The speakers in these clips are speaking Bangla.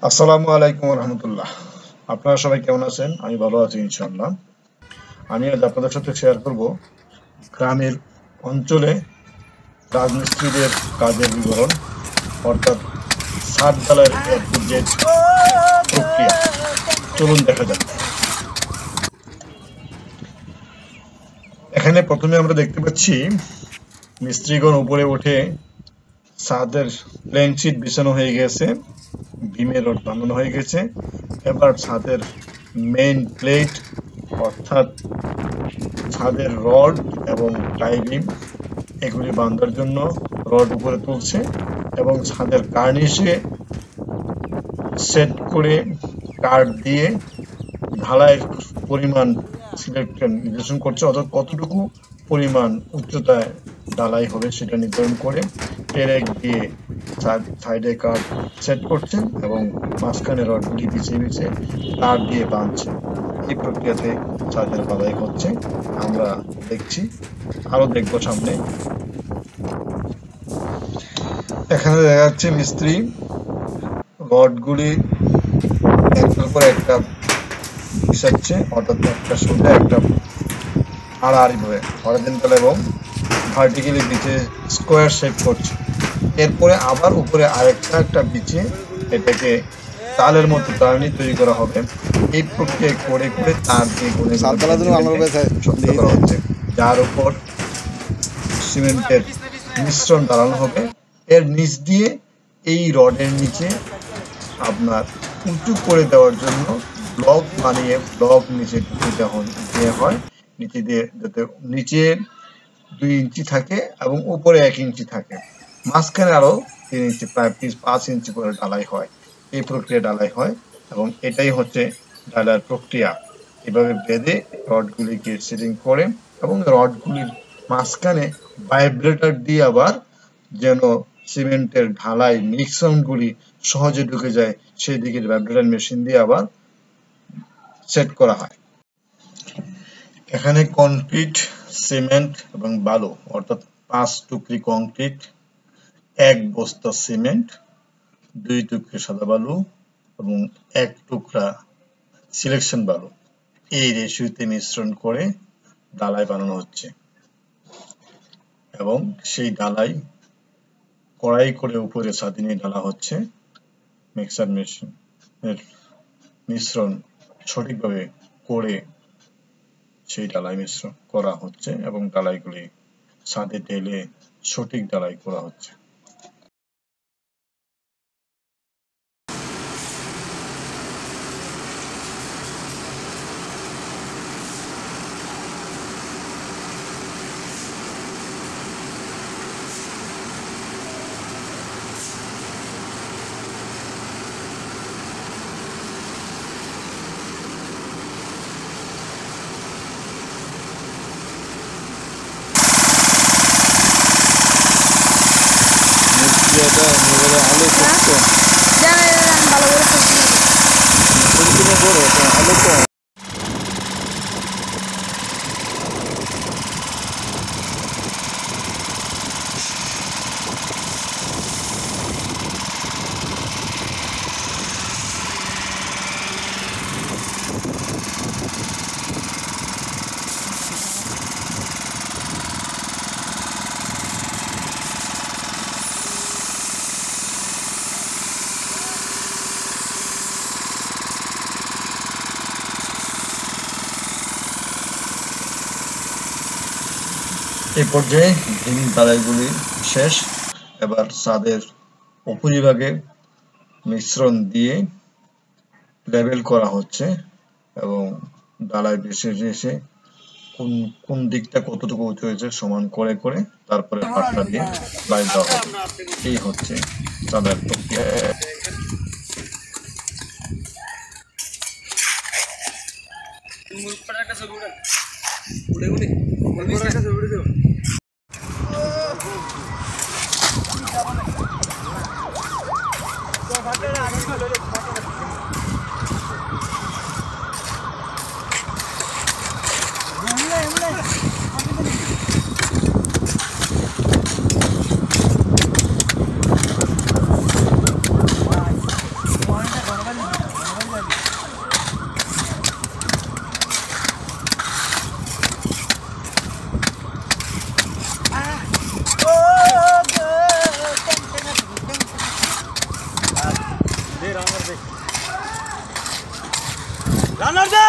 আসসালামু আলাইকুম রহমতুল্লাহ। আপনারা সবাই কেমন আছেন? আমি ভালো আছি ইনশাআল্লাহ। আমি আজ আপনাদের সাথে শেয়ার করব গ্রামের অঞ্চলে রাজমিস্ত্রিদের কাজের বিবরণ, অর্থাৎ ছাদ ঢালাইয়ের A to Z প্রক্রিয়া। চলুন দেখা যাক। এখানে প্রথমে আমরা দেখতে পাচ্ছি মিস্ত্রিগণ উপরে উঠে ছাদের প্লেন শিট বিছানো হয়ে গেছে, বিমের রড বাঁধানো হয়ে গেছে। এবার ছাদের মেইন প্লেট অর্থাৎ ছাদের রড এবং টাই বিম এগুলি বাঁধার জন্য রড উপরে তুলছে এবং ছাদের কার্নিশে সেট করে কাঠ দিয়ে ঢালাইয়ের পরিমাণ নির্ধারণ করছে, অর্থাৎ কতটুকু পরিমাণ উচ্চতায় ঢালাই হবে সেটা নির্ধারণ করে পেরেক দিয়ে সাইডে কাঠ সেট করছেন এবং মাঝখানে রডগুলি বিছিয়ে বিছিয়ে তার দিয়ে বাঁধছে। এই প্রক্রিয়াতে ছাদের ঢালাই হচ্ছে, আমরা দেখছি, আরো দেখবো সামনে। এখানে দেখা যাচ্ছে মিস্ত্রি রডগুলি একটার পর একটা বিছাচ্ছে, অর্থাৎ একটা সোজা একটা আড়াআড়ি ভাবে হরিজন্টাল এবং ভার্টিক্যালি বিছিয়ে স্কোয়ার শেপ করছে। এরপরে আবার উপরে একটা বিছিয়ে এটাকে তালের মতো টার্নি তৈরি করা হবে। এই প্রক্রিয়া করে করে তার দিয়ে করা হচ্ছে, যার উপর সিমেন্টের মিশ্রণ ঢালানো হবে। এর নিচ দিয়ে এই রডের নিচে আপনার উঁচু করে দেওয়ার জন্য ব্লক বানিয়ে ব্লক নিচে দেওয়া হয়, নিচে দিয়ে যাতে নিচে 2 ইঞ্চি থাকে এবং উপরে 1 ইঞ্চি থাকে, মাঝখানে আরো 3 ইঞ্চি, প্রায় 5 ইঞ্চি করে ঢালাই হয়। এই প্রক্রিয়া ঢালাই হয় এবং এটাই হচ্ছে ঢালাইয়ের প্রক্রিয়া। এভাবে বেঁধে রডগুলিকে সেটিং করে এবং রডগুলির মাঝখানে ভাইব্রেটর দিয়ে আবার যেন সিমেন্টের ঢালাই মিশ্রণগুলি সহজে ঢুকে যায় সেদিকে ভাইব্রেটর মেশিন দিয়ে আবার সেট করা হয়। এখানে কংক্রিট, সিমেন্ট এবং বালু, অর্থাৎ 5 টুকরি কংক্রিট, 1 বস্তা সিমেন্ট, 2 টুকরি সাদা বালু এবং 1 টুকরা সিলেকশন বালু, এই রেশিওতে মিশ্রণ করে ঢালাই বানানো হচ্ছে এবং সেই ঢালাই কড়াই করে উপরে ছাদে নিয়ে ঢালা হচ্ছে। মিক্সার মেশিনের মিশ্রণ সঠিকভাবে করে সেই ঢালাই মিশ্রণ করা হচ্ছে এবং ঢালাইগুলি ছাদে ঢেলে সঠিক ঢালাই করা হচ্ছে। এই পর্যায়ে ভীম ঢালাইগুলি শেষ। এবার ছাদের উপরিভাগে মিশ্রণ দিয়ে লেবেল করা হচ্ছে এবং ঢালাই বেশি এসে কোন দিকটা কতটুকু উঁচু হয়েছে সমান করে করে তারপরে পাটটা দিয়ে বাইর দেওয়া হবে। এই হচ্ছে ঢালাইয়ের প্রক্রিয়া। রানার দে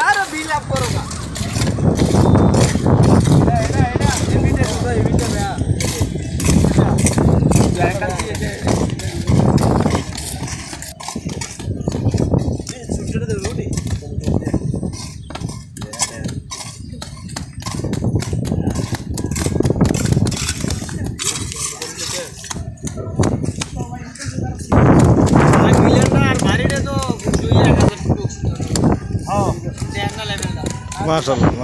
আরে বিল আপ করো না এটা এভিটে তো এভিটে ভাই জায়গা দিয়েছে এই ছুটতে দে রোডি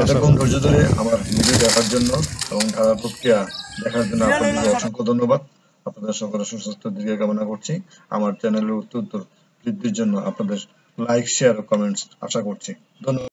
এতক্ষণ ধৈর্য ধরে আমার ভিডিও দেখার জন্য এবং ধারা প্রক্রিয়া দেখার জন্য আপনাদের অসংখ্য ধন্যবাদ। আপনাদের সকলের সুস্বাস্থ্য দীর্ঘ কামনা করছি। আমার চ্যানেলের উত্তর বৃদ্ধির জন্য আপনাদের লাইক, শেয়ার ও কমেন্টস আশা করছি। ধন্যবাদ।